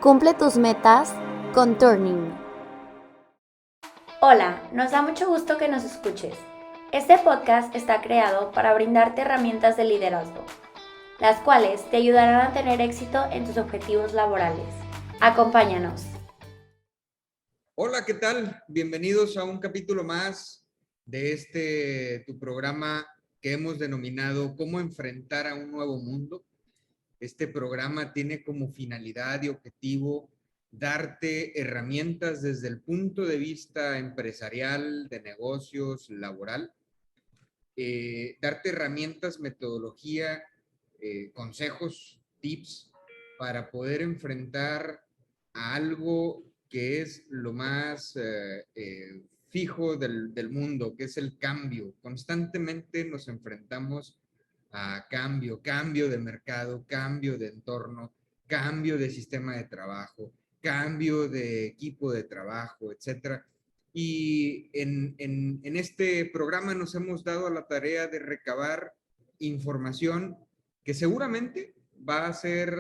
Cumple tus metas con Turning. Hola, nos da mucho gusto que nos escuches. Este podcast está creado para brindarte herramientas de liderazgo, las cuales te ayudarán a tener éxito en tus objetivos laborales. Acompáñanos. Hola, ¿qué tal? Bienvenidos a un capítulo más de tu programa que hemos denominado ¿Cómo enfrentar a un nuevo mundo? Este programa tiene como finalidad y objetivo darte herramientas desde el punto de vista empresarial, de negocios, laboral, darte herramientas, metodología, consejos, tips para poder enfrentar a algo que es lo más fijo del mundo, que es el cambio. Constantemente nos enfrentamos a cambio de mercado, cambio de entorno, cambio de sistema de trabajo, cambio de equipo de trabajo, etcétera. Y en este programa nos hemos dado a la tarea de recabar información que seguramente va a ser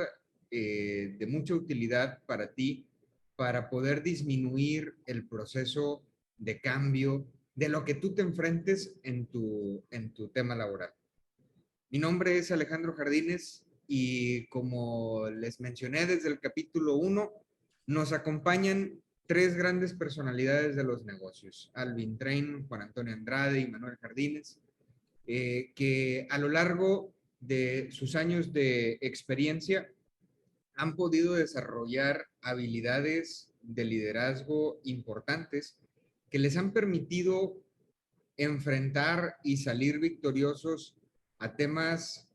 de mucha utilidad para ti, para poder disminuir el proceso de cambio de lo que tú te enfrentes en tu tema laboral. Mi nombre es Alejandro Jardines y como les mencioné desde el capítulo 1, nos acompañan tres grandes personalidades de los negocios, Alvin Train, Juan Antonio Andrade y Manuel Jardines, que a lo largo de sus años de experiencia han podido desarrollar habilidades de liderazgo importantes que les han permitido enfrentar y salir victoriosos a temas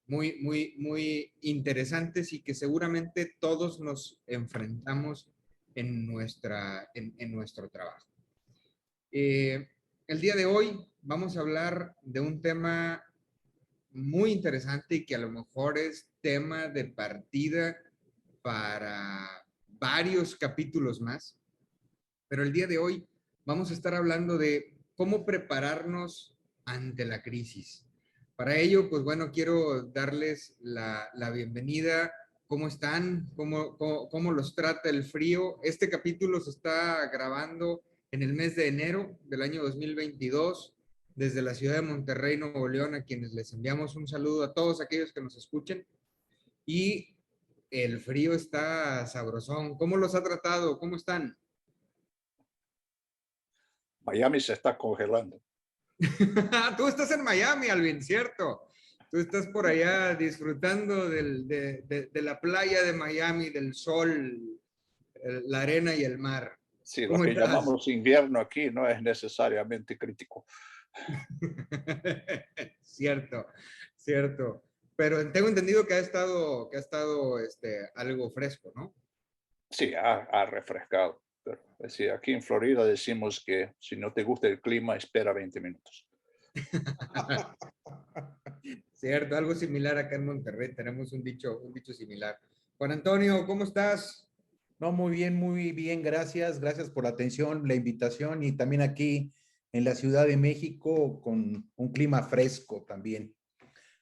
muy interesantes y que seguramente todos nos enfrentamos en nuestro trabajo. El día de hoy vamos a hablar de un tema muy interesante y que a lo mejor es tema de partida para varios capítulos más, pero el día de hoy vamos a estar hablando de cómo prepararnos ante la crisis. Para ello, pues bueno, quiero darles la bienvenida. ¿Cómo están? ¿Cómo los trata el frío? Este capítulo se está grabando en el mes de enero del año 2022 desde la ciudad de Monterrey, Nuevo León, a quienes les enviamos un saludo a todos aquellos que nos escuchen. Y el frío está sabrosón. ¿Cómo los ha tratado? ¿Cómo están? Miami se está congelando. Tú estás en Miami, Alvin, ¿cierto? Tú estás por allá disfrutando de la playa de Miami, del sol, la arena y el mar. Sí, lo ¿Cómo que estás? llamamos invierno aquí no es necesariamente crítico. Cierto, cierto. Pero tengo entendido que ha estado algo fresco, ¿no? Sí, ha refrescado. Pero, sí, aquí en Florida decimos que si no te gusta el clima, espera 20 minutos. Cierto, algo similar acá en Monterrey. Tenemos un dicho similar. Juan Antonio, ¿cómo estás? No, muy bien, gracias. Gracias por la atención, la invitación y también aquí en la Ciudad de México con un clima fresco también,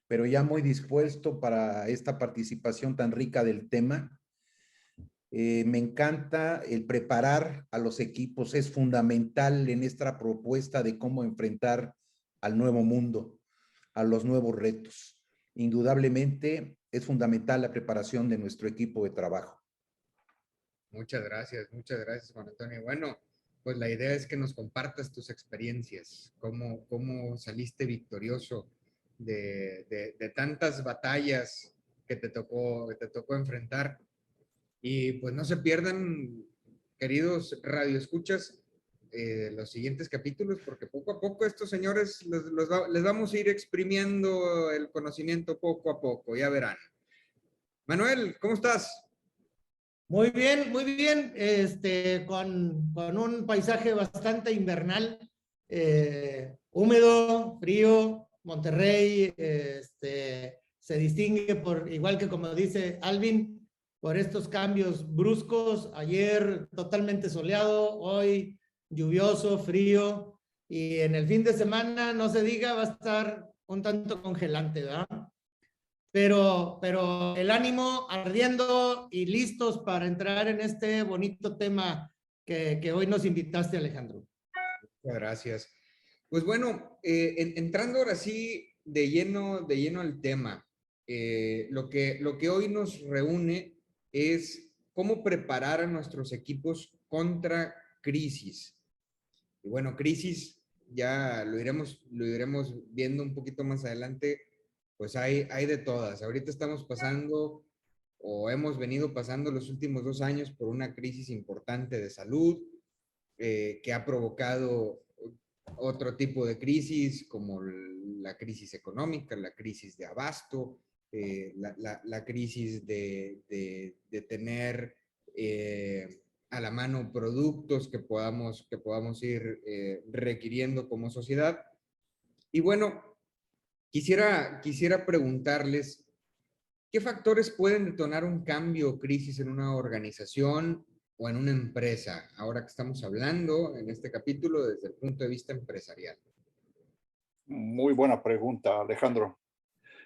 pero ya muy dispuesto para esta participación tan rica del tema. Me encanta el preparar a los equipos, es fundamental en esta propuesta de cómo enfrentar al nuevo mundo, a los nuevos retos. Indudablemente es fundamental la preparación de nuestro equipo de trabajo. Muchas gracias, Juan Antonio. Bueno, pues la idea es que nos compartas tus experiencias, cómo saliste victorioso de tantas batallas que te tocó enfrentar. Y pues no se pierdan, queridos radioescuchas, los siguientes capítulos, porque poco a poco estos señores les vamos a ir exprimiendo el conocimiento poco a poco, ya verán. Manuel, ¿cómo estás? Muy bien, con un paisaje bastante invernal, húmedo, frío. Monterrey se distingue por, igual que como dice Alvin, por estos cambios bruscos. Ayer totalmente soleado, hoy lluvioso, frío, y en el fin de semana, no se diga, va a estar un tanto congelante, ¿verdad? pero el ánimo ardiendo y listos para entrar en este bonito tema que hoy nos invitaste, Alejandro. Muchas gracias. Pues bueno, entrando ahora sí de lleno al tema, lo que hoy nos reúne es cómo preparar a nuestros equipos contra crisis. Y bueno, crisis ya lo iremos viendo un poquito más adelante, pues hay de todas. Ahorita estamos pasando o hemos venido pasando los últimos 2 años por una crisis importante de salud que ha provocado otro tipo de crisis como la crisis económica, la crisis de abasto, la crisis de tener a la mano productos que podamos ir requiriendo como sociedad. Y bueno, quisiera preguntarles, ¿qué factores pueden detonar un cambio o crisis en una organización o en una empresa? Ahora que estamos hablando en este capítulo desde el punto de vista empresarial. Muy buena pregunta, Alejandro.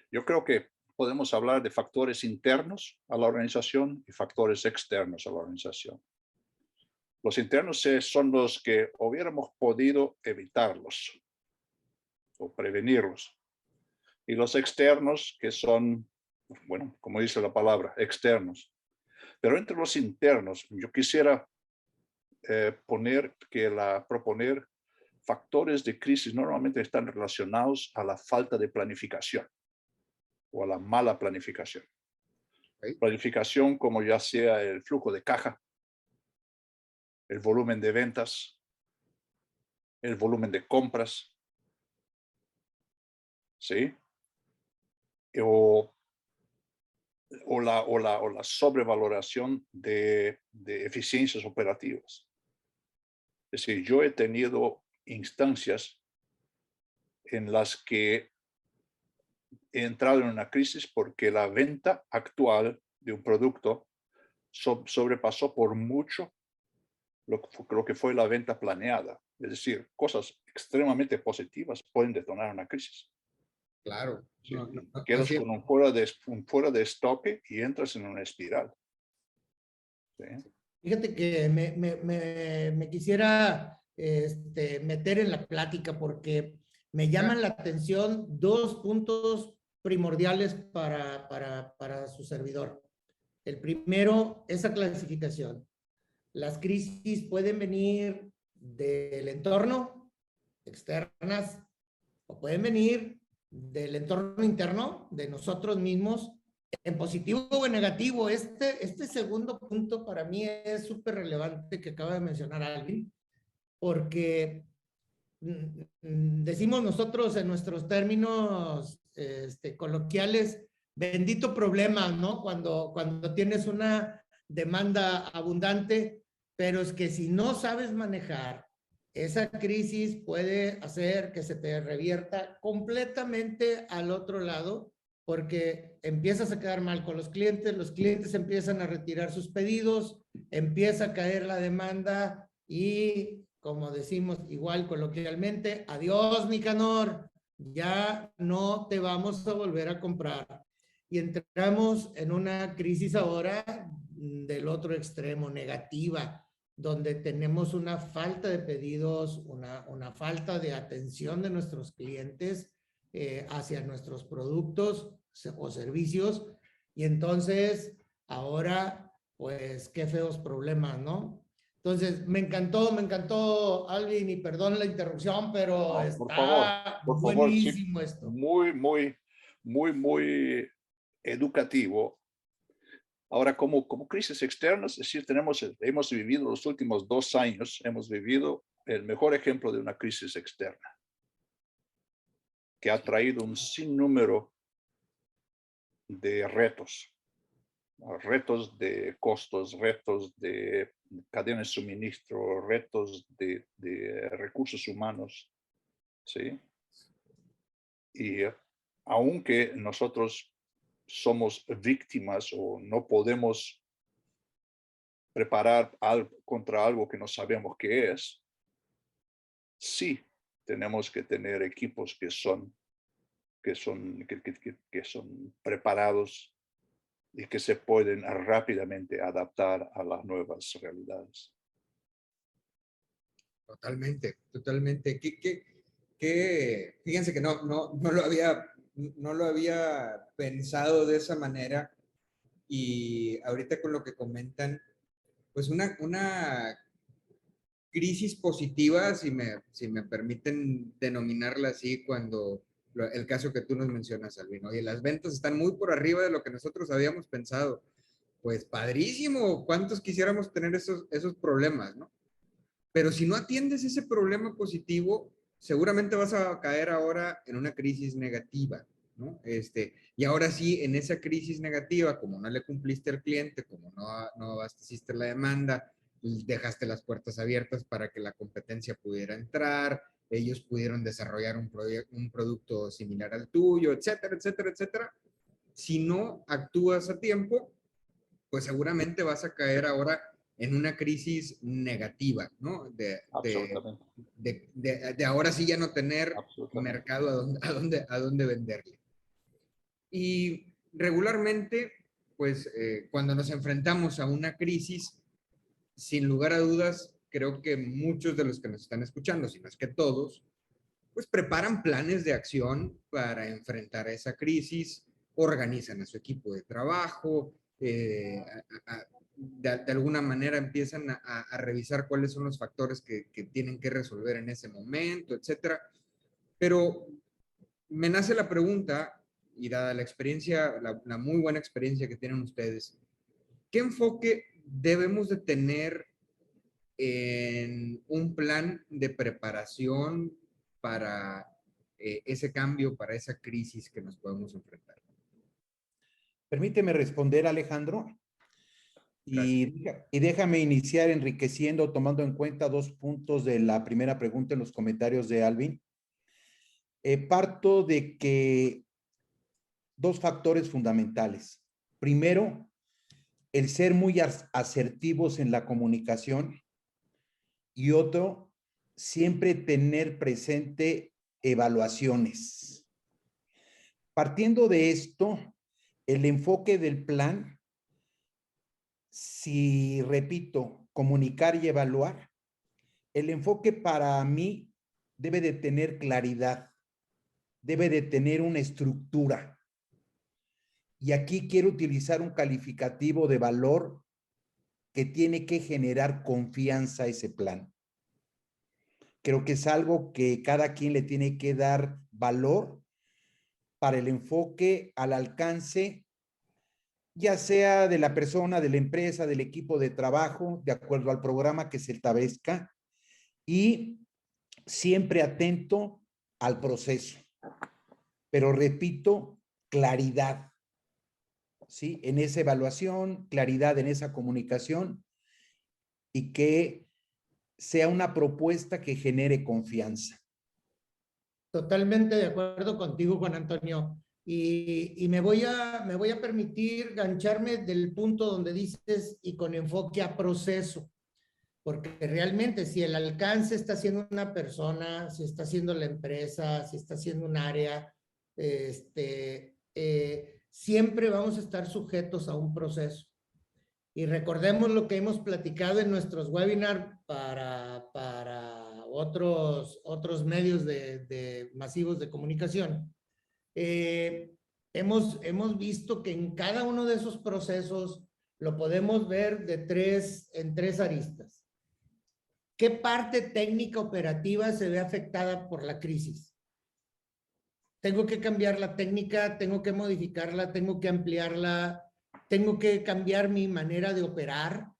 Yo creo que podemos hablar de factores internos a la organización y factores externos a la organización. Los internos son los que hubiéramos podido evitarlos o prevenirlos. Y los externos que son, bueno, como dice la palabra, externos. Pero entre los internos, yo quisiera proponer factores de crisis normalmente están relacionados a la falta de planificación o a la mala planificación. ¿Okay? Planificación como ya sea el flujo de caja, el volumen de ventas, el volumen de compras, ¿sí? O la sobrevaloración de eficiencias operativas. Es decir, yo he tenido instancias en las que he entrado en una crisis porque la venta actual de un producto sobrepasó por mucho lo que fue la venta planeada. Es decir, cosas extremadamente positivas pueden detonar una crisis. Claro. Sí, No quedas siempre. con un fuera de estoque y entras en una espiral. ¿Sí? Fíjate que me quisiera meter en la plática porque me llaman la atención dos puntos primordiales para su servidor. El primero, esa clasificación. Las crisis pueden venir del entorno, externas, o pueden venir del entorno interno, de nosotros mismos, en positivo o en negativo. Este segundo punto para mí es súper relevante que acaba de mencionar Alvin, porque decimos nosotros en nuestros términos coloquiales, bendito problema, ¿no? Cuando tienes una demanda abundante, pero es que si no sabes manejar esa crisis puede hacer que se te revierta completamente al otro lado, porque empiezas a quedar mal con los clientes empiezan a retirar sus pedidos, empieza a caer la demanda y, como decimos igual coloquialmente, adiós Nicanor, ya no te vamos a volver a comprar. Y entramos en una crisis ahora del otro extremo, negativa, donde tenemos una falta de pedidos, una falta de atención de nuestros clientes hacia nuestros productos o servicios. Y entonces, ahora, pues, qué feos problemas, ¿no? Entonces, me encantó, Alvin, y perdón la interrupción, pero está Por favor, sí, buenísimo esto. muy educativo. Ahora, como crisis externas, es decir, hemos vivido los últimos 2 años, hemos vivido el mejor ejemplo de una crisis externa, que ha traído un sinnúmero de retos de costos, retos de cadena de suministro, retos de recursos humanos, ¿sí? Y aunque nosotros somos víctimas o no podemos preparar contra algo que no sabemos qué es, sí tenemos que tener equipos que son que son preparados y que se pueden rápidamente adaptar a las nuevas realidades. Totalmente, totalmente. Fíjense que no lo había pensado de esa manera, y ahorita con lo que comentan, pues una crisis positiva, si me permiten denominarla así, cuando el caso que tú nos mencionas, Alvin, oye, las ventas están muy por arriba de lo que nosotros habíamos pensado. Pues padrísimo, ¿cuántos quisiéramos tener esos problemas, no? Pero si no atiendes ese problema positivo, seguramente vas a caer ahora en una crisis negativa, ¿no? Y ahora sí, en esa crisis negativa, como no le cumpliste al cliente, como no abasteciste la demanda, dejaste las puertas abiertas para que la competencia pudiera entrar, ellos pudieron desarrollar un producto similar al tuyo, etcétera, etcétera, etcétera. Si no actúas a tiempo, pues seguramente vas a caer ahora en una crisis negativa, ¿no? Absolutamente. De ahora sí ya no tener mercado a dónde venderle. Y regularmente, pues cuando nos enfrentamos a una crisis, sin lugar a dudas, creo que muchos de los que nos están escuchando, si no es que todos, pues preparan planes de acción para enfrentar esa crisis, organizan a su equipo de trabajo, de alguna manera empiezan a revisar cuáles son los factores que tienen que resolver en ese momento, etcétera. Pero me nace la pregunta, y dada la experiencia, la muy buena experiencia que tienen ustedes, ¿qué enfoque debemos de tener en un plan de preparación para ese cambio, para esa crisis que nos podemos enfrentar? Permíteme responder, Alejandro. Y déjame iniciar enriqueciendo, tomando en cuenta 2 puntos de la primera pregunta en los comentarios de Alvin. Parto de que 2 factores fundamentales. Primero, el ser muy asertivos en la comunicación, y otro, siempre tener presente evaluaciones. Partiendo de esto, el enfoque del plan, si repito, comunicar y evaluar, el enfoque para mí debe de tener claridad, debe de tener una estructura. Y aquí quiero utilizar un calificativo de valor que tiene que generar confianza a ese plan. Creo que es algo que cada quien le tiene que dar valor para el enfoque al alcance, ya sea de la persona, de la empresa, del equipo de trabajo, de acuerdo al programa que se establezca, y siempre atento al proceso. Pero repito, claridad, ¿sí? En esa evaluación, claridad en esa comunicación, y que sea una propuesta que genere confianza. Totalmente de acuerdo contigo, Juan Antonio. Y me voy a permitir gancharme del punto donde dices y con enfoque a proceso, porque realmente si el alcance está siendo una persona, si está siendo la empresa, si está siendo un área, siempre vamos a estar sujetos a un proceso. Y recordemos lo que hemos platicado en nuestros webinars para otros medios masivos de comunicación. Hemos visto que en cada uno de esos procesos lo podemos ver en tres aristas. ¿Qué parte técnica operativa se ve afectada por la crisis? Tengo que cambiar la técnica, tengo que modificarla, tengo que ampliarla, tengo que cambiar mi manera de operar.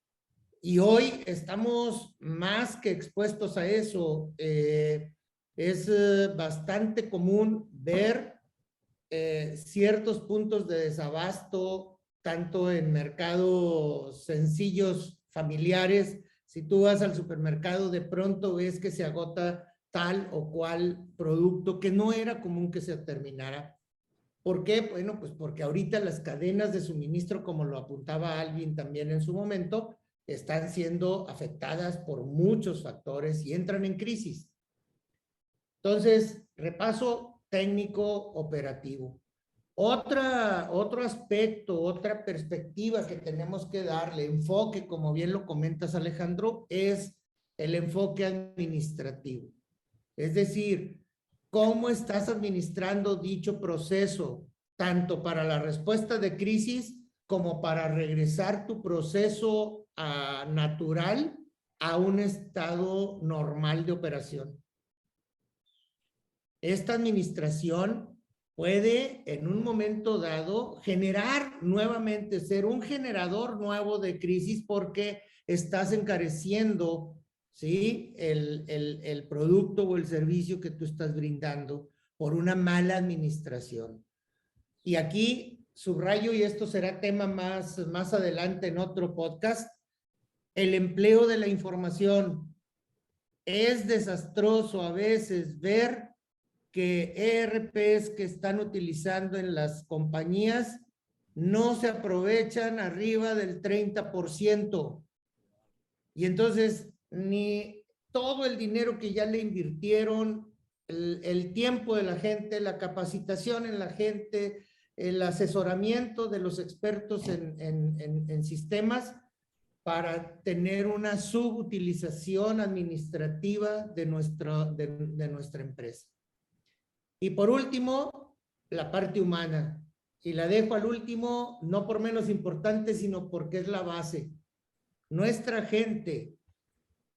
Y hoy estamos más que expuestos a eso. Es bastante común ver ciertos puntos de desabasto, tanto en mercados sencillos, familiares. Si tú vas al supermercado, de pronto ves que se agota tal o cual producto que no era común que se terminara. ¿Por qué? Bueno, pues porque ahorita las cadenas de suministro, como lo apuntaba Alvin también en su momento, están siendo afectadas por muchos factores y entran en crisis. Entonces, repaso técnico operativo. Otro aspecto, otra perspectiva que tenemos que darle, enfoque, como bien lo comentas, Alejandro, es el enfoque administrativo. Es decir, cómo estás administrando dicho proceso, tanto para la respuesta de crisis como para regresar tu proceso natural a un estado normal de operación. Esta administración puede en un momento dado generar nuevamente, ser un generador nuevo de crisis porque estás encareciendo, ¿sí?, el producto o el servicio que tú estás brindando por una mala administración. Y aquí subrayo, y esto será tema más adelante en otro podcast, el empleo de la información. Es desastroso a veces ver que ERPs que están utilizando en las compañías no se aprovechan arriba del 30%. Y entonces, ni todo el dinero que ya le invirtieron, el tiempo de la gente, la capacitación en la gente, el asesoramiento de los expertos en sistemas para tener una subutilización administrativa de nuestra empresa. Y por último, la parte humana. Y la dejo al último, no por menos importante, sino porque es la base. Nuestra gente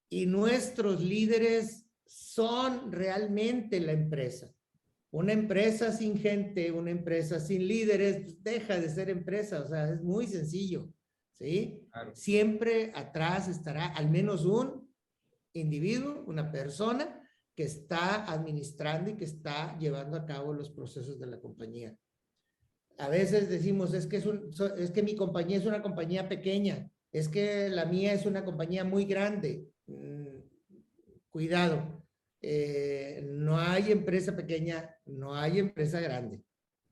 y nuestros líderes son realmente la empresa. Una empresa sin gente, una empresa sin líderes, deja de ser empresa. O sea, es muy sencillo, ¿sí? Claro. Siempre atrás estará al menos un individuo, una persona que está administrando y que está llevando a cabo los procesos de la compañía. A veces decimos, es que mi compañía es una compañía pequeña, es que la mía es una compañía muy grande. Cuidado, no hay empresa pequeña, no hay empresa grande,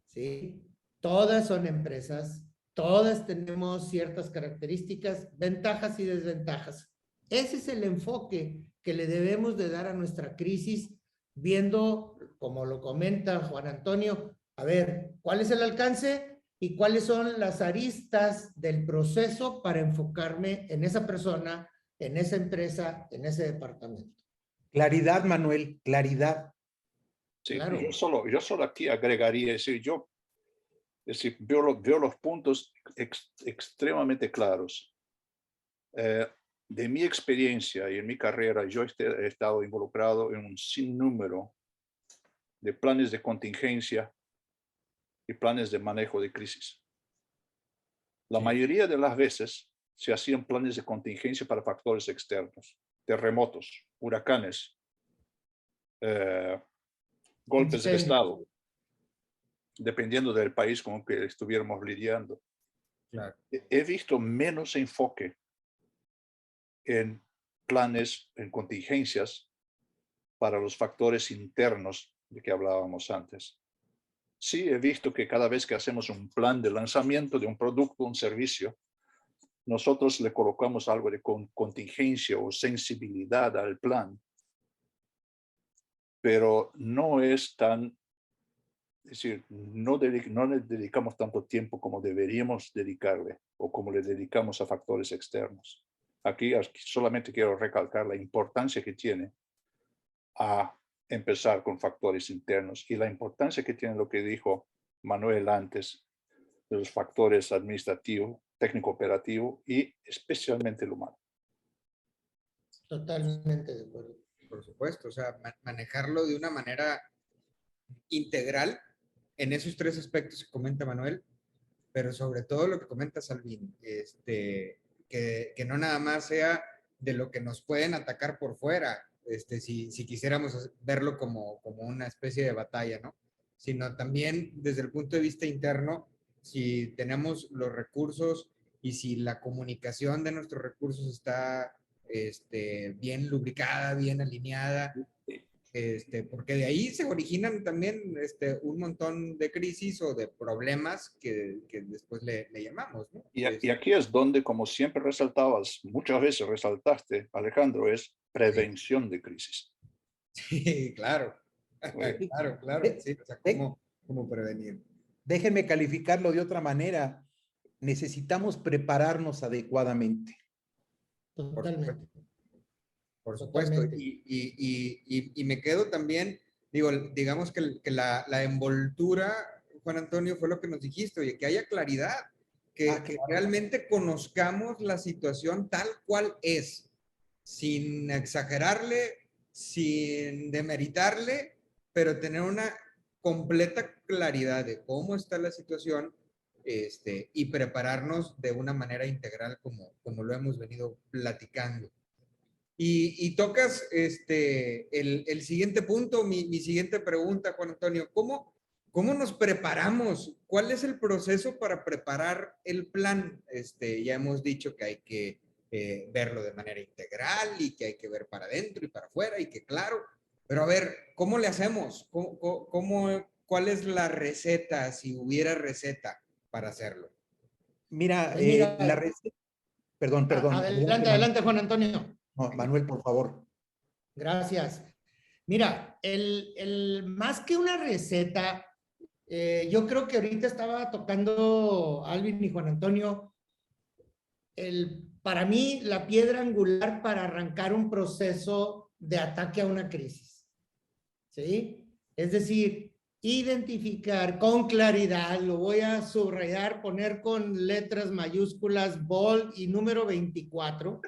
¿sí? Todas son empresas, todas tenemos ciertas características, ventajas y desventajas. Ese es el enfoque que le debemos de dar a nuestra crisis, viendo, como lo comenta Juan Antonio, a ver, ¿cuál es el alcance y cuáles son las aristas del proceso para enfocarme en esa persona, en esa empresa, en ese departamento? Claridad, Manuel, claridad. Sí, claro. yo solo aquí agregaría, es decir, veo los puntos extremadamente claros. De mi experiencia y en mi carrera, yo he estado involucrado en un sinnúmero de planes de contingencia y planes de manejo de crisis. La mayoría de las veces se hacían planes de contingencia para factores externos, terremotos, huracanes, golpes de estado, dependiendo del país con el que estuviéramos lidiando. Claro. He visto menos enfoque en planes, en contingencias para los factores internos de que hablábamos antes. Sí, he visto que cada vez que hacemos un plan de lanzamiento de un producto, un servicio, nosotros le colocamos algo de contingencia o sensibilidad al plan, pero no es tan, es decir, no le dedicamos tanto tiempo como deberíamos dedicarle o como le dedicamos a factores externos. Aquí solamente quiero recalcar la importancia que tiene a empezar con factores internos y la importancia que tiene lo que dijo Manuel antes de los factores administrativo, técnico operativo y especialmente el humano. Totalmente de acuerdo. Por supuesto, o sea, manejarlo de una manera integral en esos tres aspectos que comenta Manuel, pero sobre todo lo que comenta Salvín, que no nada más sea de lo que nos pueden atacar por fuera, si quisiéramos verlo como una especie de batalla, ¿no? Sino también desde el punto de vista interno, si tenemos los recursos y si la comunicación de nuestros recursos está bien lubricada, bien alineada, porque de ahí se originan también un montón de crisis o de problemas que después le llamamos, ¿no? Y aquí es donde, como siempre resaltabas, muchas veces resaltaste, Alejandro, es prevención de crisis. Sí, claro. Claro, claro, sí, o sea, ¿cómo prevenir? Déjenme calificarlo de otra manera. Necesitamos prepararnos adecuadamente. Totalmente. Por supuesto. Totalmente. Y me quedo también, digo, digamos que la envoltura, Juan Antonio, fue lo que nos dijiste, oye, que haya claridad, que Claro. realmente conozcamos la situación tal cual es, sin exagerarle, sin demeritarle, pero tener una completa claridad de cómo está la situación, y prepararnos de una manera integral como lo hemos venido platicando. Y tocas el siguiente punto, mi siguiente pregunta, Juan Antonio, ¿cómo nos preparamos? ¿Cuál es el proceso para preparar el plan? Ya hemos dicho que hay que verlo de manera integral y que hay que ver para adentro y para afuera y que claro, pero a ver, ¿cómo le hacemos? ¿Cuál es la receta, si hubiera receta para hacerlo? Mira, Pues mira, la receta, perdón, adelante, adelante, Manuel. adelante, Juan Antonio. No, Manuel, por favor. Gracias. Mira, más que una receta, yo creo que ahorita estaba tocando Alvin y Juan Antonio, para mí la piedra angular para arrancar un proceso de ataque a una crisis. ¿Sí? Es decir, identificar con claridad, lo voy a subrayar, poner con letras mayúsculas, bold y número 24,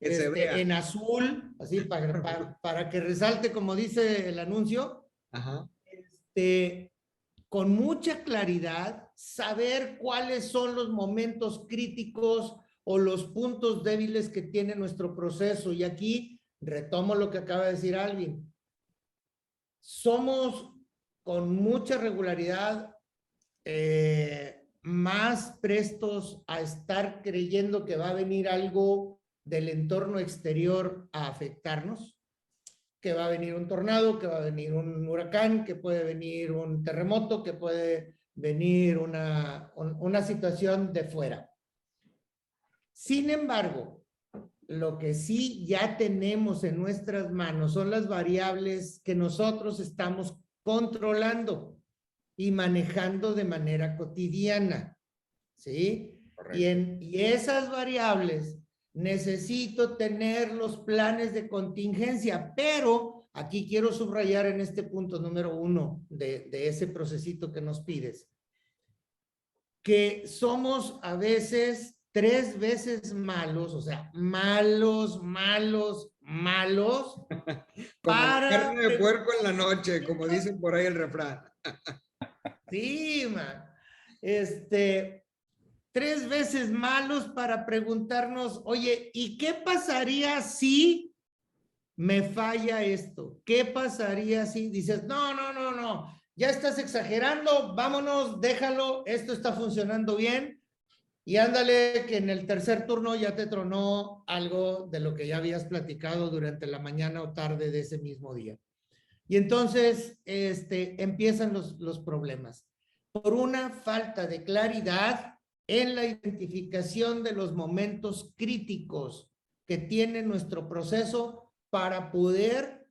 Que se vea. en azul, así para que resalte como dice el anuncio. Ajá. Con mucha claridad, saber cuáles son los momentos críticos o los puntos débiles que tiene nuestro proceso. Y aquí retomo lo que acaba de decir Alvin. Somos con mucha regularidad más prestos a estar creyendo que va a venir algo del entorno exterior a afectarnos, que va a venir un tornado, que va a venir un huracán, que puede venir un terremoto, que puede venir una situación de fuera. Sin embargo, lo que sí ya tenemos en nuestras manos son las variables que nosotros estamos controlando y manejando de manera cotidiana, ¿sí? Y esas variables necesito tener los planes de contingencia, pero aquí quiero subrayar en este punto número 1 de ese procesito que nos pides, que somos a veces 3 veces malos, o sea, malos, Como para... carne de puerco en la noche, como dicen por ahí el refrán. Sí, man. 3 veces malos para preguntarnos, oye, ¿y qué pasaría si me falla esto? ¿Qué pasaría si dices, no, ya estás exagerando, vámonos, déjalo, esto está funcionando bien y ándale que en el tercer turno ya te tronó algo de lo que ya habías platicado durante la mañana o tarde de ese mismo día? Y entonces empiezan los problemas. Por una falta de claridad en la identificación de los momentos críticos que tiene nuestro proceso para poder,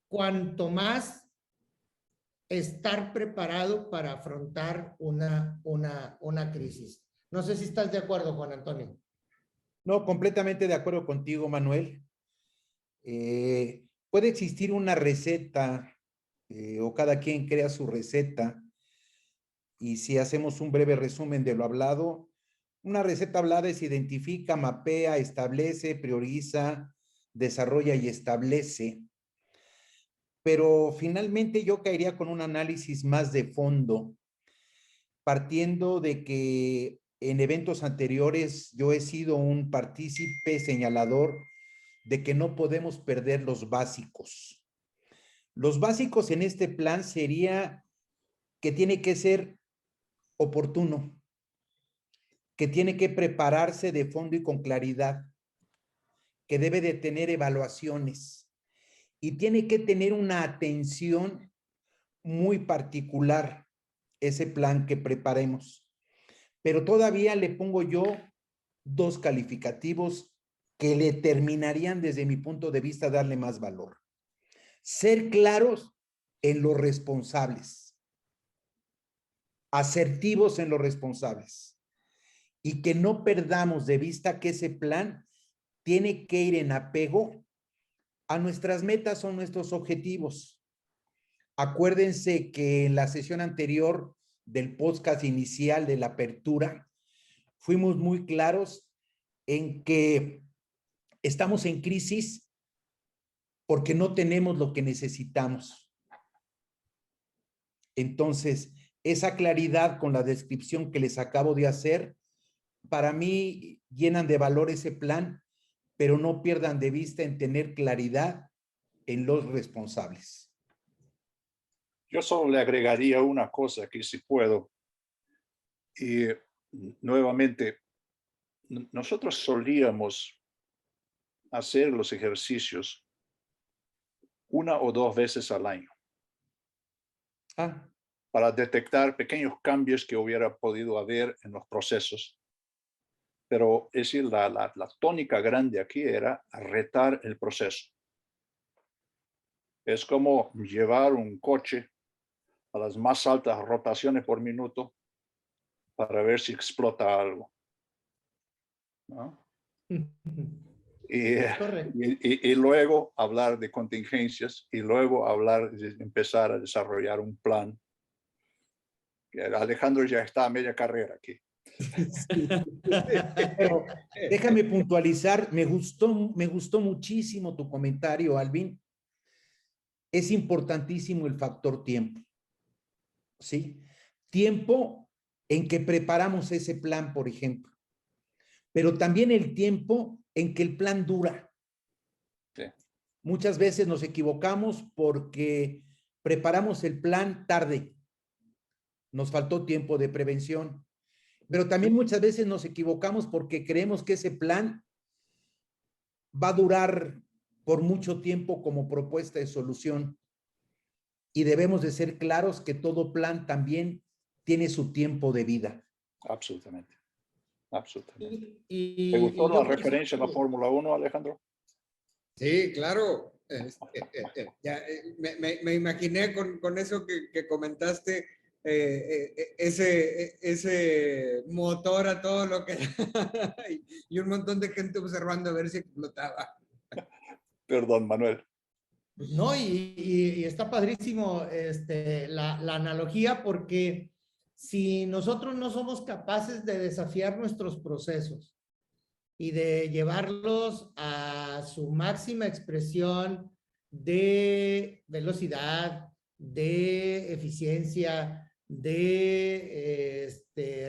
cuanto más, estar preparado para afrontar una crisis. No sé si estás de acuerdo, Juan Antonio. No, completamente de acuerdo contigo, Manuel. Puede existir una receta o cada quien crea su receta. Y si hacemos un breve resumen de lo hablado, una receta hablada es identifica, mapea, establece, prioriza, desarrolla y establece. Pero finalmente yo caería con un análisis más de fondo, partiendo de que en eventos anteriores yo he sido un partícipe señalador de que no podemos perder los básicos. Los básicos en este plan sería que tiene que ser oportuno, que tiene que prepararse de fondo y con claridad, que debe de tener evaluaciones y tiene que tener una atención muy particular ese plan que preparemos. Pero todavía le pongo yo 2 calificativos que le terminarían desde mi punto de vista darle más valor. Ser claros en los responsables, asertivos en los responsables, y que no perdamos de vista que ese plan tiene que ir en apego a nuestras metas o nuestros objetivos. Acuérdense que en la sesión anterior del podcast inicial de la apertura, fuimos muy claros en que estamos en crisis porque no tenemos lo que necesitamos. Entonces, esa claridad con la descripción que les acabo de hacer, para mí llenan de valor ese plan, pero no pierdan de vista en tener claridad en los responsables. Yo solo le agregaría una cosa aquí, si puedo. Y nuevamente, nosotros solíamos hacer los ejercicios 1 o 2 veces al año para detectar pequeños cambios que hubiera podido haber en los procesos. Pero es decir, la tónica grande aquí era retar el proceso. Es como llevar un coche a las más altas rotaciones por minuto para ver si explota algo, ¿no? Y luego hablar de contingencias y luego empezar a desarrollar un plan. Alejandro ya está a media carrera aquí. Sí. Pero déjame puntualizar, me gustó muchísimo tu comentario, Alvin. Es importantísimo el factor tiempo, ¿sí? Tiempo en que preparamos ese plan, por ejemplo, pero también el tiempo en que el plan dura. Sí. Muchas veces nos equivocamos porque preparamos el plan tarde. Nos faltó tiempo de prevención. Pero también muchas veces nos equivocamos porque creemos que ese plan va a durar por mucho tiempo como propuesta de solución. Y debemos de ser claros que todo plan también tiene su tiempo de vida. Absolutamente. Absolutamente. Y ¿Te gustó la yo referencia a la Fórmula 1, Alejandro? Sí, claro. Me imaginé con eso que comentaste, ese motor a todo lo que y un montón de gente observando a ver si explotaba. Perdón, Manuel. No, y está padrísimo la analogía, porque si nosotros no somos capaces de desafiar nuestros procesos y de llevarlos a su máxima expresión de velocidad, de eficiencia, de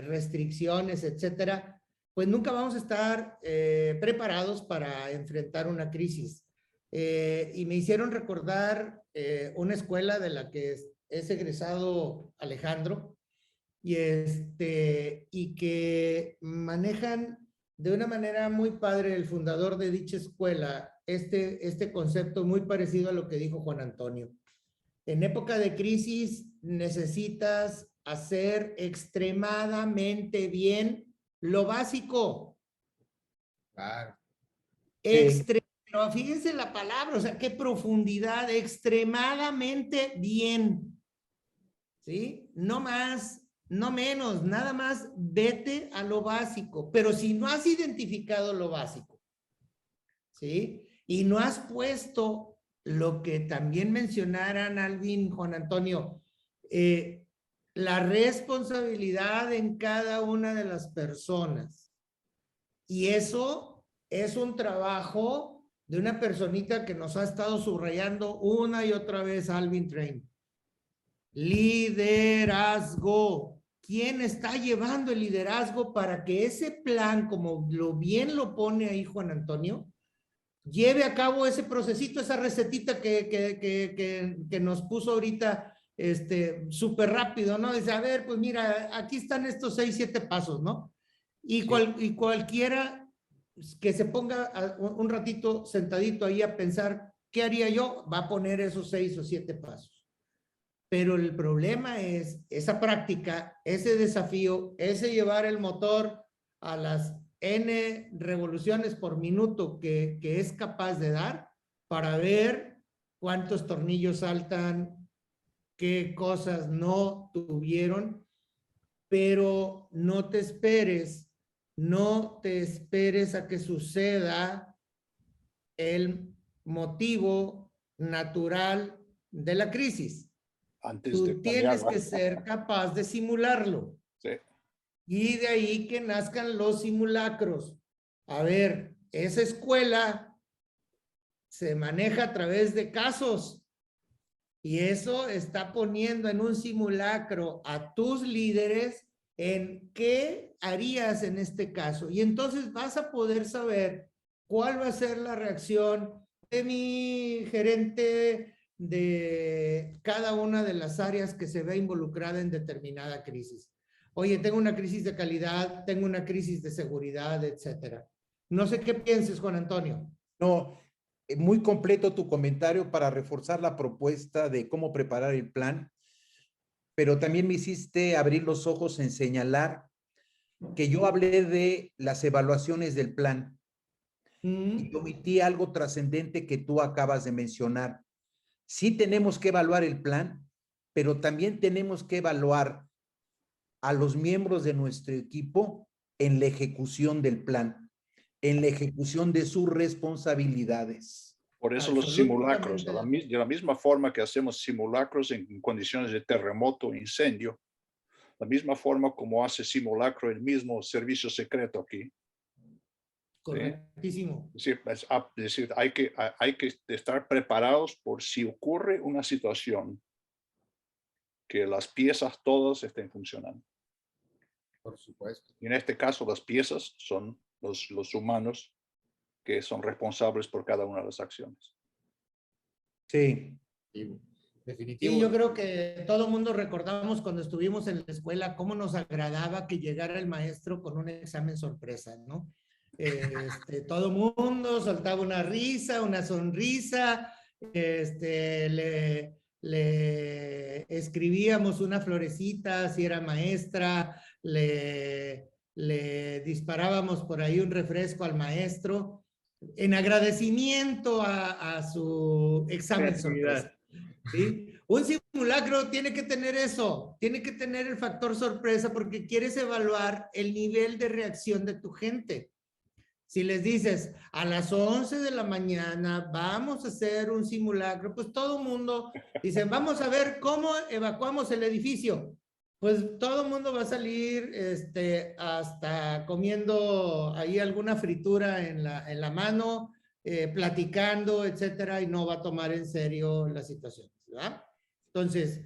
restricciones, etcétera, pues nunca vamos a estar preparados para enfrentar una crisis. Y me hicieron recordar una escuela de la que es egresado Alejandro, y que manejan de una manera muy padre el fundador de dicha escuela este concepto muy parecido a lo que dijo Juan Antonio. En época de crisis necesitas hacer extremadamente bien lo básico. Claro. Pero fíjense la palabra, o sea, qué profundidad, extremadamente bien. ¿Sí? No más, no menos, nada más vete a lo básico. Pero si no has identificado lo básico, ¿sí? Y no has puesto lo que también mencionaran Alvin, Juan Antonio, la responsabilidad en cada una de las personas. Y eso es un trabajo de una personita que nos ha estado subrayando una y otra vez, Alvin Train. Liderazgo. ¿Quién está llevando el liderazgo para que ese plan, como bien lo pone ahí Juan Antonio, lleve a cabo ese procesito, esa recetita que nos puso ahorita súper rápido, ¿no? Dice, a ver, pues mira, aquí están estos 6, 7 pasos, ¿no? Y cualquiera que se ponga un ratito sentadito ahí a pensar, ¿qué haría yo? Va a poner esos 6 o 7 pasos. Pero el problema es esa práctica, ese desafío, ese llevar el motor a las N revoluciones por minuto que es capaz de dar para ver cuántos tornillos saltan, qué cosas no tuvieron, pero no te esperes a que suceda el motivo natural de la crisis. Antes de Tú tienes planearla. que ser capaz de simularlo. Sí. Y de ahí que nazcan los simulacros. A ver, esa escuela se maneja a través de casos y eso está poniendo en un simulacro a tus líderes en qué harías en este caso. Y entonces vas a poder saber cuál va a ser la reacción de mi gerente de cada una de las áreas que se ve involucrada en determinada crisis. Oye, tengo una crisis de calidad, tengo una crisis de seguridad, etcétera. No sé qué pienses, Juan Antonio. No, muy completo tu comentario para reforzar la propuesta de cómo preparar el plan, pero también me hiciste abrir los ojos en señalar que yo hablé de las evaluaciones del plan y omití algo trascendente que tú acabas de mencionar. Sí tenemos que evaluar el plan, pero también tenemos que evaluar a los miembros de nuestro equipo en la ejecución del plan, en la ejecución de sus responsabilidades. Por eso los simulacros, de la misma forma que hacemos simulacros en condiciones de terremoto o incendio, la misma forma como hace simulacro el mismo servicio secreto aquí. Correctísimo. ¿Sí? Es decir, hay que estar preparados por si ocurre una situación que las piezas todas estén funcionando. Por supuesto. Y en este caso, las piezas son los humanos que son responsables por cada una de las acciones. Sí. Definitivo. Y yo creo que todo el mundo recordamos cuando estuvimos en la escuela cómo nos agradaba que llegara el maestro con un examen sorpresa, ¿no? Todo el mundo soltaba una risa, una sonrisa, le escribíamos una florecita si era maestra, le disparábamos por ahí un refresco al maestro en agradecimiento a su examen sorpresa. ¿Sí? Un simulacro tiene que tener eso, tiene que tener el factor sorpresa porque quieres evaluar el nivel de reacción de tu gente. Si les dices a las 11 de la mañana vamos a hacer un simulacro, pues todo el mundo dice, vamos a ver cómo evacuamos el edificio. Pues todo el mundo va a salir hasta comiendo ahí alguna fritura en la mano, platicando, etcétera, y no va a tomar en serio la situación, ¿verdad? Entonces,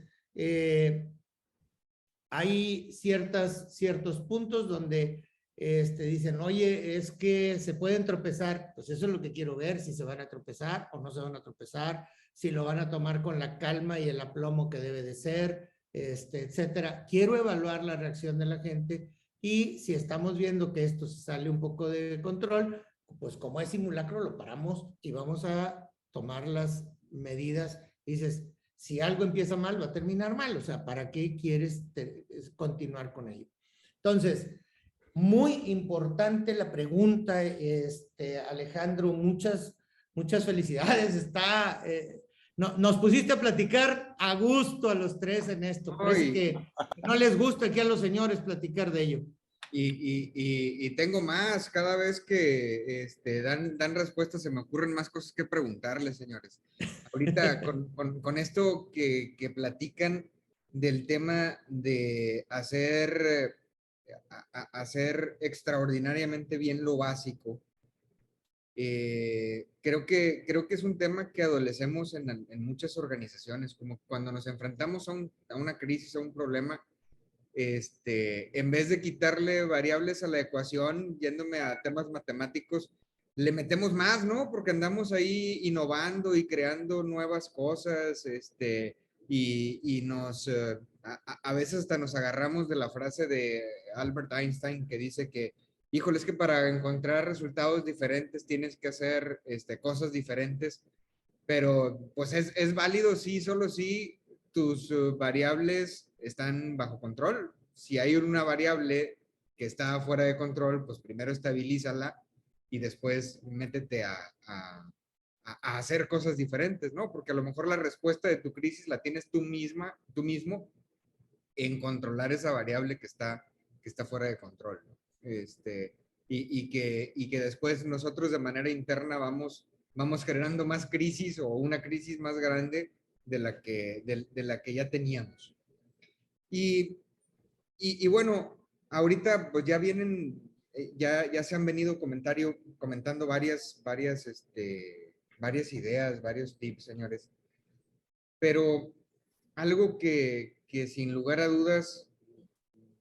hay ciertos puntos donde dicen, oye, es que se pueden tropezar. Pues eso es lo que quiero ver, si se van a tropezar o no se van a tropezar, si lo van a tomar con la calma y el aplomo que debe de ser, etcétera. Quiero evaluar la reacción de la gente y si estamos viendo que esto se sale un poco de control, pues como es simulacro, lo paramos y vamos a tomar las medidas. Dices, si algo empieza mal, va a terminar mal. O sea, ¿para qué quieres continuar con ello? Entonces, muy importante la pregunta, Alejandro, muchas felicidades. Nos pusiste a platicar a gusto a los tres en esto. Parece que no les gusta aquí a los señores platicar de ello. Y tengo más, cada vez que dan respuestas se me ocurren más cosas que preguntarles, señores. Ahorita con esto que platican del tema de hacer extraordinariamente bien lo básico, creo que es un tema que adolecemos en muchas organizaciones, como cuando nos enfrentamos a una crisis, a un problema. En vez de quitarle variables a la ecuación, yéndome a temas matemáticos, le metemos más, ¿no? Porque andamos ahí innovando y creando nuevas cosas, y a veces hasta nos agarramos de la frase de Albert Einstein que dice que, híjole, es que para encontrar resultados diferentes tienes que hacer cosas diferentes, pero pues es válido, sí, solo si tus variables están bajo control. Si hay una variable que está fuera de control, pues primero estabilízala y después métete a a hacer cosas diferentes, ¿no? Porque a lo mejor la respuesta de tu crisis la tienes tú mismo, en controlar esa variable que está fuera de control, ¿no? Y que después nosotros de manera interna vamos generando más crisis o una crisis más grande de la que ya teníamos. Y bueno, ahorita pues ya vienen, ya se han venido comentando varias ideas, varios tips, señores. Pero algo que sin lugar a dudas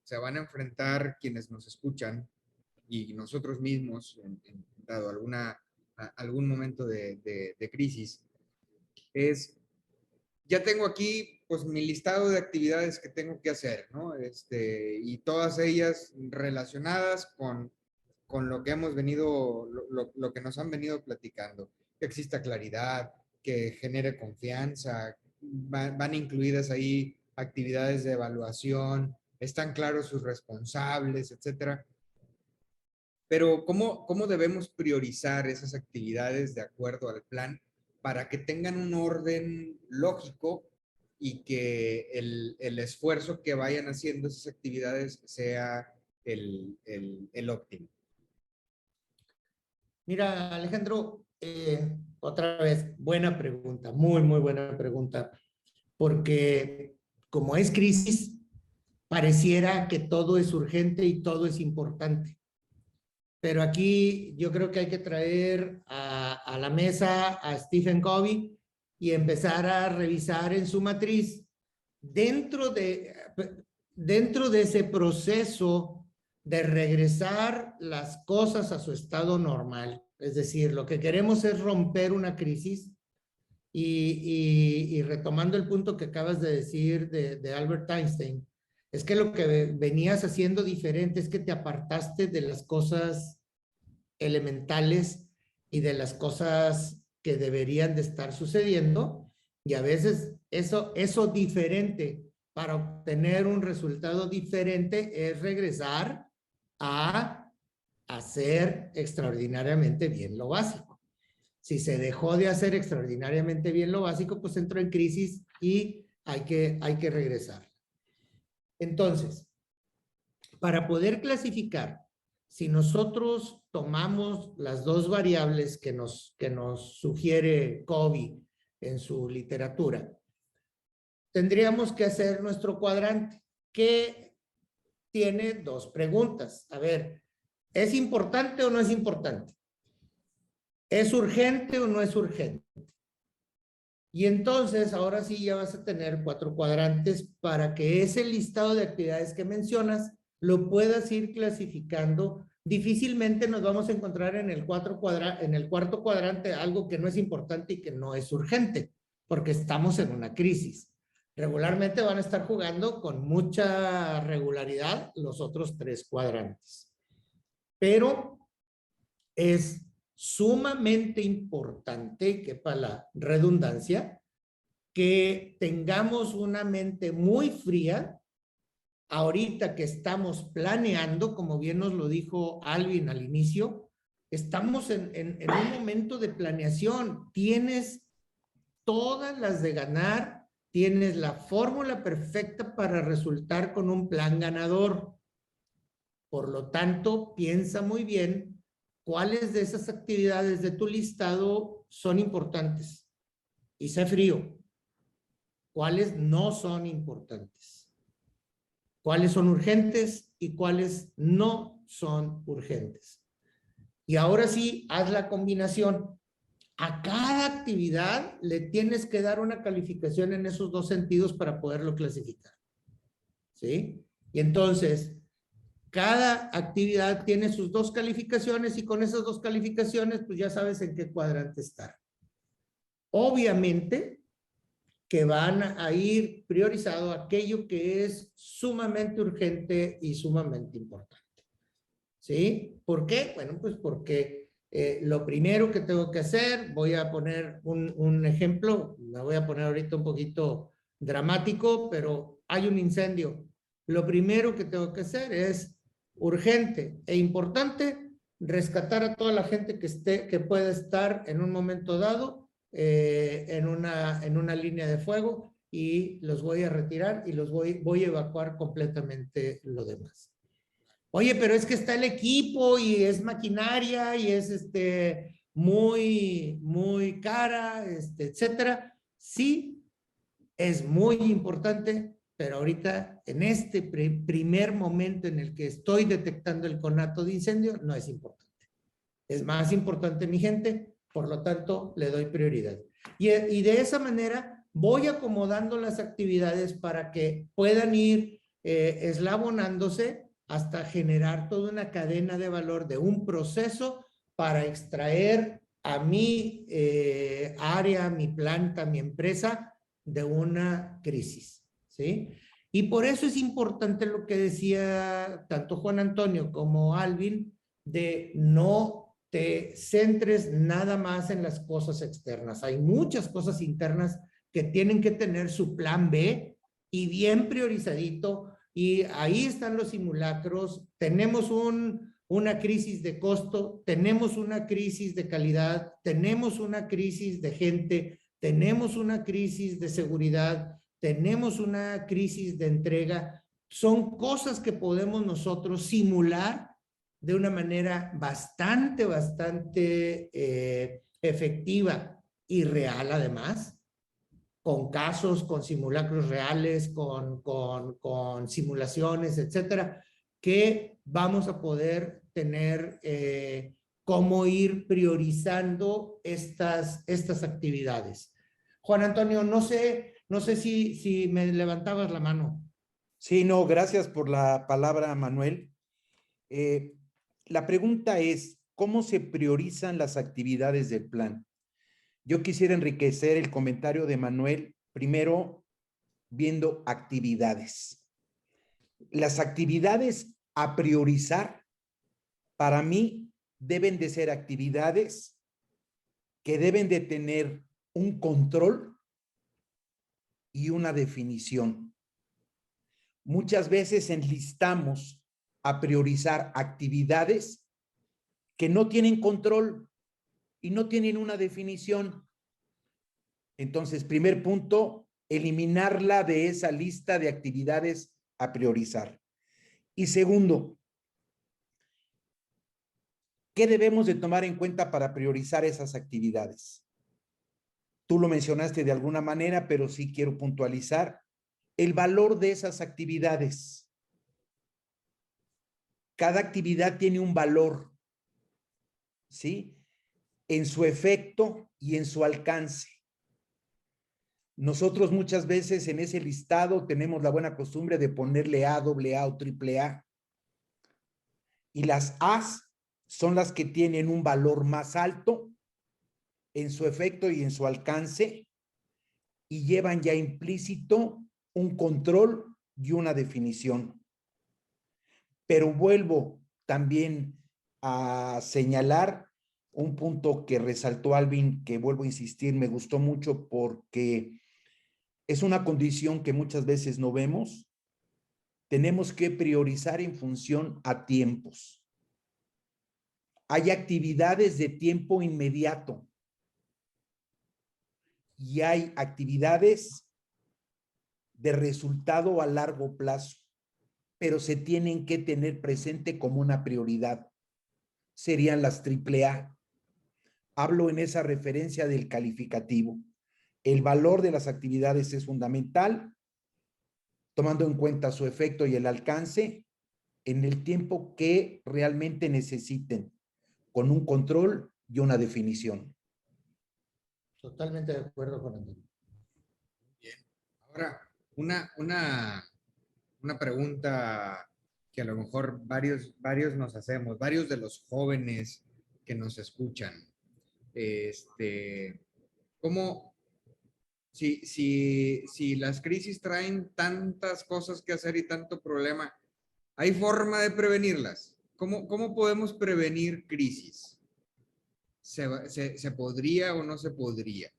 se van a enfrentar quienes nos escuchan y nosotros mismos, dado algún momento de crisis, ya tengo aquí pues mi listado de actividades que tengo que hacer, ¿no? Y todas ellas relacionadas con lo que hemos venido, lo que nos han venido platicando, que exista claridad, que genere confianza, van incluidas ahí actividades de evaluación, están claros sus responsables, etcétera. Pero ¿cómo debemos priorizar esas actividades de acuerdo al plan para que tengan un orden lógico y que el esfuerzo que vayan haciendo esas actividades sea el óptimo? Mira, Alejandro, otra vez, buena pregunta, muy, muy buena pregunta, porque como es crisis, pareciera que todo es urgente y todo es importante. Pero aquí yo creo que hay que traer a la mesa a Stephen Covey y empezar a revisar en su matriz dentro de ese proceso de regresar las cosas a su estado normal. Es decir, lo que queremos es romper una crisis y retomando el punto que acabas de decir de Albert Einstein, es que lo que venías haciendo diferente es que te apartaste de las cosas elementales y de las cosas que deberían de estar sucediendo, y a veces eso diferente para obtener un resultado diferente es regresar a hacer extraordinariamente bien lo básico. Si se dejó de hacer extraordinariamente bien lo básico, pues entró en crisis y hay que regresar. Entonces, para poder clasificar, si nosotros tomamos las dos variables que nos sugiere Covey en su literatura, tendríamos que hacer nuestro cuadrante, que tiene dos preguntas. A ver, ¿es importante o no es importante? ¿Es urgente o no es urgente? Y entonces, ahora sí ya vas a tener 4 cuadrantes para que ese listado de actividades que mencionas lo puedas ir clasificando. Difícilmente nos vamos a encontrar en el cuarto cuadrante algo que no es importante y que no es urgente, porque estamos en una crisis. Regularmente van a estar jugando con mucha regularidad los otros 3 cuadrantes. Pero es sumamente importante, que para la redundancia, que tengamos una mente muy fría ahorita que estamos planeando, como bien nos lo dijo Alvin al inicio. Estamos en un momento de planeación. Tienes todas las de ganar, tienes la fórmula perfecta para resultar con un plan ganador. Por lo tanto, piensa muy bien cuáles de esas actividades de tu listado son importantes. Y sé frío. ¿Cuáles no son importantes? ¿Cuáles son urgentes y cuáles no son urgentes? Y ahora sí, haz la combinación. A cada actividad le tienes que dar una calificación en esos dos sentidos para poderlo clasificar. ¿Sí? Y entonces, cada actividad tiene sus 2 calificaciones y con esas 2 calificaciones, pues ya sabes en qué cuadrante estar. Obviamente que van a ir priorizado aquello que es sumamente urgente y sumamente importante. ¿Sí? ¿Por qué? Bueno, pues porque lo primero que tengo que hacer, voy a poner un ejemplo, me voy a poner ahorita un poquito dramático, pero hay un incendio. Lo primero que tengo que hacer es urgente e importante, rescatar a toda la gente que pueda estar en un momento dado en una línea de fuego, y los voy a retirar y voy a evacuar completamente lo demás. Oye, pero es que está el equipo y es maquinaria y es muy cara, etcétera. Sí, es muy importante, pero ahorita en este primer momento en el que estoy detectando el conato de incendio, no es importante. Es más importante mi gente, por lo tanto, le doy prioridad. Y de esa manera voy acomodando las actividades para que puedan ir eslabonándose hasta generar toda una cadena de valor de un proceso para extraer a mi área, mi planta, mi empresa de una crisis, ¿sí? Y por eso es importante lo que decía tanto Juan Antonio como Alvin, de no te centres nada más en las cosas externas. Hay muchas cosas internas que tienen que tener su plan B y bien priorizadito, y ahí están los simulacros. Tenemos una crisis de costo, tenemos una crisis de calidad, tenemos una crisis de gente, tenemos una crisis de seguridad, tenemos una crisis de entrega. Son cosas que podemos nosotros simular de una manera bastante efectiva y real, además, con casos, con simulacros reales, con simulaciones, etcétera, que vamos a poder tener cómo ir priorizando estas actividades. Juan Antonio, no sé si me levantabas la mano. Sí, no, gracias por la palabra, Manuel. La pregunta es, ¿cómo se priorizan las actividades del plan? Yo quisiera enriquecer el comentario de Manuel, primero viendo actividades. Las actividades a priorizar, para mí, deben de ser actividades que deben de tener un control y una definición. Muchas veces enlistamos a priorizar actividades que no tienen control y no tienen una definición. Entonces, primer punto, eliminarla de esa lista de actividades a priorizar. Y segundo, ¿qué debemos de tomar en cuenta para priorizar esas actividades? Tú lo mencionaste de alguna manera, pero sí quiero puntualizar el valor de esas actividades. Cada actividad tiene un valor, ¿sí? En su efecto y en su alcance. Nosotros muchas veces en ese listado tenemos la buena costumbre de ponerle A, AA o AAA. Y las A's son las que tienen un valor más alto en su efecto y en su alcance, y llevan ya implícito un control y una definición. Pero vuelvo también a señalar un punto que resaltó Alvin, que vuelvo a insistir, me gustó mucho porque es una condición que muchas veces no vemos. Tenemos que priorizar en función a tiempos. Hay actividades de tiempo inmediato y hay actividades de resultado a largo plazo, pero se tienen que tener presente como una prioridad. Serían las AAA. Hablo en esa referencia del calificativo. El valor de las actividades es fundamental, tomando en cuenta su efecto y el alcance en el tiempo que realmente necesiten, con un control y una definición. Totalmente de acuerdo con Antonio. Bien. Ahora, una pregunta que a lo mejor varios nos hacemos, varios de los jóvenes que nos escuchan. ¿Cómo, si las crisis traen tantas cosas que hacer y tanto problema, ¿hay forma de prevenirlas? ¿Cómo podemos prevenir crisis? ¿Se podría o no se podría?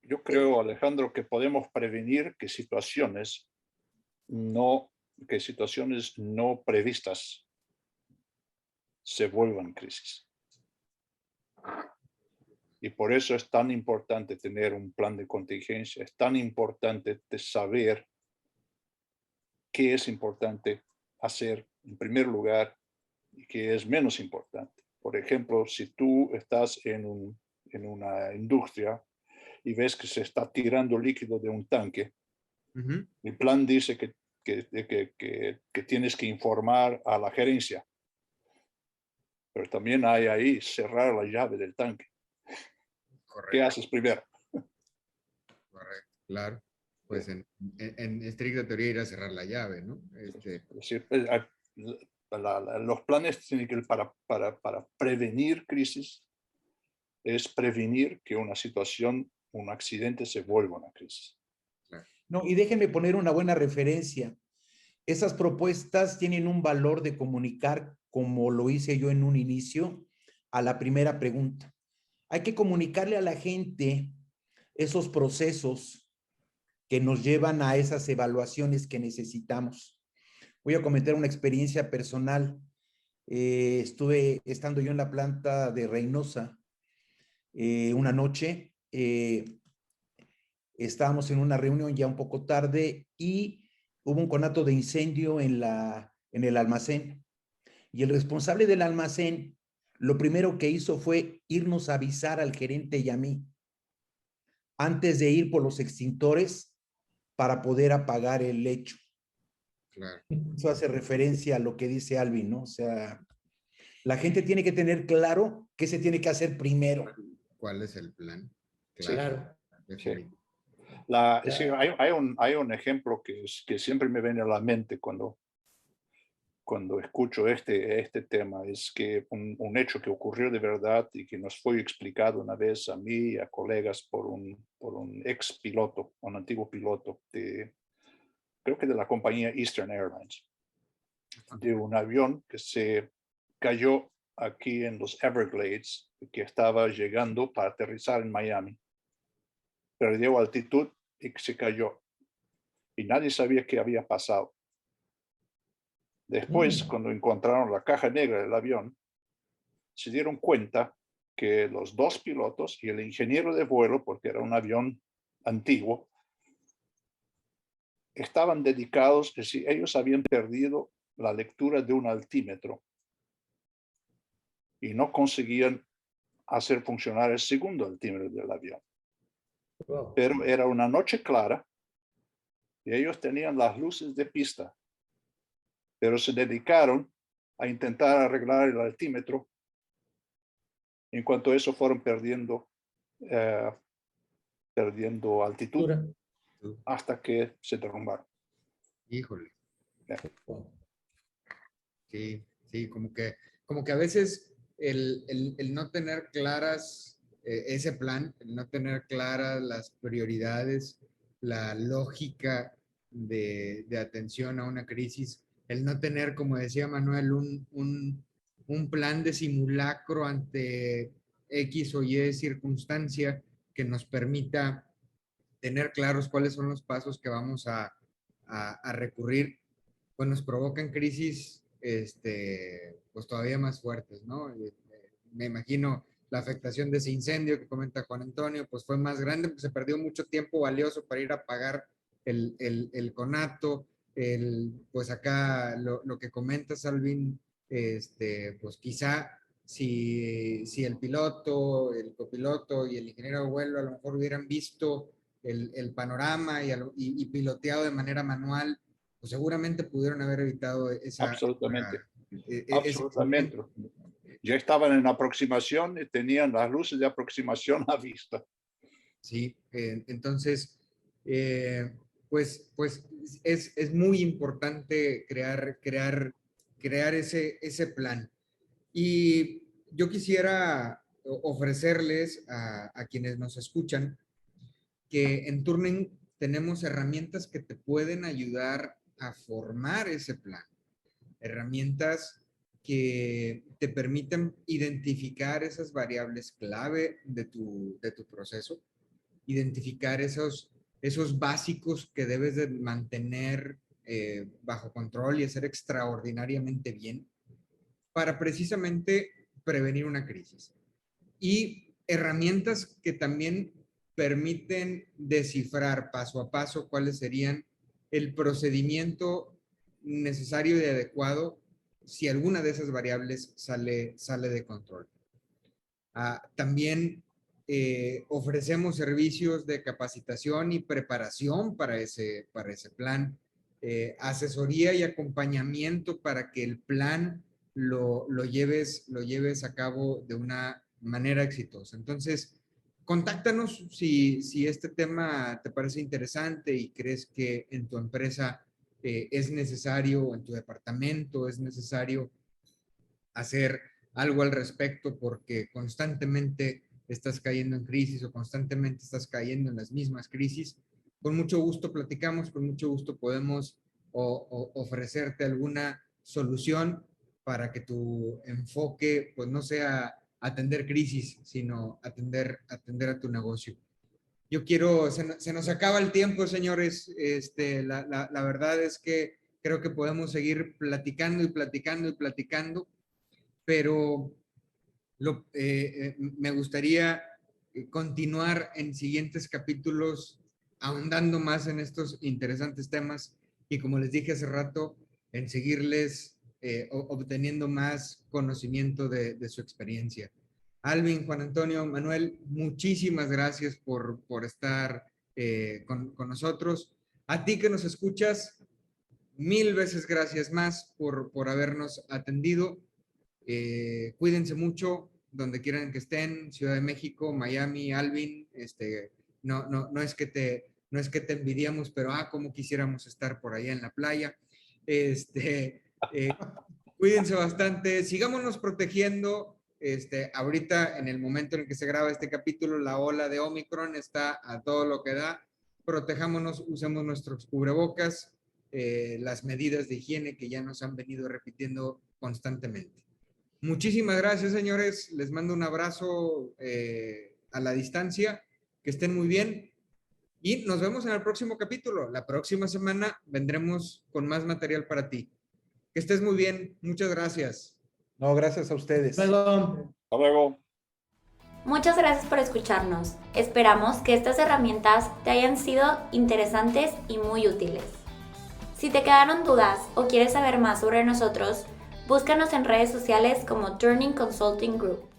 Yo creo, Alejandro, que podemos prevenir que situaciones no previstas se vuelvan crisis. Y por eso es tan importante tener un plan de contingencia, es tan importante de saber qué es importante hacer en primer lugar y qué es menos importante. Por ejemplo, si tú estás en una industria y ves que se está tirando líquido de un tanque, el plan dice que tienes que informar a la gerencia, pero también hay ahí cerrar la llave del tanque. Correcto. ¿Qué haces primero? Correcto, claro. Pues en estricta teoría ir a cerrar la llave, ¿no? Es decir, los planes tienen que ir para prevenir crisis, es prevenir que una situación, un accidente se vuelva una crisis. No, y déjenme poner una buena referencia. Esas propuestas tienen un valor de comunicar, como lo hice yo en un inicio, a la primera pregunta. Hay que comunicarle a la gente esos procesos que nos llevan a esas evaluaciones que necesitamos. Voy a comentar una experiencia personal. Estuve estando yo en la planta de Reynosa una noche. Estábamos en una reunión ya un poco tarde y hubo un conato de incendio en el almacén. Y el responsable del almacén, lo primero que hizo fue irnos a avisar al gerente y a mí, antes de ir por los extintores para poder apagar el lecho. Claro. Eso hace referencia a lo que dice Alvin, ¿no? O sea, la gente tiene que tener claro qué se tiene que hacer primero. ¿Cuál es el plan? Claro. Definitivo. Sí, hay un ejemplo que siempre me viene a la mente cuando escucho este tema, es que un hecho que ocurrió de verdad y que nos fue explicado una vez a mí y a colegas por un ex piloto, un antiguo piloto creo que de la compañía Eastern Airlines, de un avión que se cayó aquí en los Everglades, que estaba llegando para aterrizar en Miami. Perdió altitud y se cayó. Y nadie sabía qué había pasado. Después, cuando encontraron la caja negra del avión, se dieron cuenta que los dos pilotos y el ingeniero de vuelo, porque era un avión antiguo, estaban dedicados, es decir, ellos habían perdido la lectura de un altímetro y no conseguían hacer funcionar el segundo altímetro del avión. Wow. Pero era una noche clara y ellos tenían las luces de pista, pero se dedicaron a intentar arreglar el altímetro. En cuanto a eso, fueron perdiendo altitud hasta que se derrumbaron. Híjole. Wow. Sí, sí, como que a veces el no tener claras ese plan, el no tener claras las prioridades, la lógica de atención a una crisis, el no tener, como decía Manuel, un plan de simulacro ante X o Y circunstancia que nos permita tener claros cuáles son los pasos que vamos a recurrir, pues nos provocan crisis pues todavía más fuertes, ¿no? Me imagino la afectación de ese incendio que comenta Juan Antonio, pues fue más grande, pues se perdió mucho tiempo valioso para ir a pagar el conato, pues acá lo que comentas, Alvin, pues quizá si el piloto, el copiloto y el ingeniero de vuelo a lo mejor hubieran visto el panorama y piloteado de manera manual, pues seguramente pudieron haber evitado Absolutamente. ese Absolutamente. Ya estaban en aproximación y tenían las luces de aproximación a vista. Sí, entonces, pues es muy importante crear ese plan. Y yo quisiera ofrecerles a quienes nos escuchan que en Turning tenemos herramientas que te pueden ayudar a formar ese plan. Herramientas que te permiten identificar esas variables clave de tu proceso, identificar esos básicos que debes de mantener bajo control y hacer extraordinariamente bien. para precisamente prevenir una crisis. Y herramientas que también permiten descifrar paso a paso cuáles serían el procedimiento necesario y adecuado si alguna de esas variables sale de control. También ofrecemos servicios de capacitación y preparación para ese plan, asesoría y acompañamiento para que el plan lo lleves a cabo de una manera exitosa. Entonces, contáctanos si este tema te parece interesante y crees que en tu empresa es necesario, o en tu departamento es necesario hacer algo al respecto porque constantemente estás cayendo en crisis o constantemente estás cayendo en las mismas crisis. Con mucho gusto platicamos, con mucho gusto podemos ofrecerte alguna solución para que tu enfoque pues no sea atender crisis, sino atender a tu negocio. Yo quiero, se nos acaba el tiempo, señores. La verdad es que creo que podemos seguir platicando y platicando y platicando, pero me gustaría continuar en siguientes capítulos ahondando más en estos interesantes temas y, como les dije hace rato, en seguirles obteniendo más conocimiento de su experiencia. Alvin, Juan Antonio, Manuel, muchísimas gracias por estar con nosotros. A ti que nos escuchas, 1000 veces gracias más por habernos atendido. Cuídense mucho donde quieran que estén, Ciudad de México, Miami, Alvin. No es que te envidiamos, pero cómo quisiéramos estar por allá en la playa. Cuídense bastante, sigámonos protegiendo. Ahorita, en el momento en el que se graba este capítulo, la ola de Omicron está a todo lo que da. Protejámonos, usemos nuestros cubrebocas, las medidas de higiene que ya nos han venido repitiendo constantemente. Muchísimas gracias, señores. Les mando un abrazo a la distancia. Que estén muy bien. Y nos vemos en el próximo capítulo. La próxima semana vendremos con más material para ti. Que estés muy bien. Muchas gracias. No, gracias a ustedes. Hasta luego. Muchas gracias por escucharnos. Esperamos que estas herramientas te hayan sido interesantes y muy útiles. Si te quedaron dudas o quieres saber más sobre nosotros, búscanos en redes sociales como Turning Consulting Group.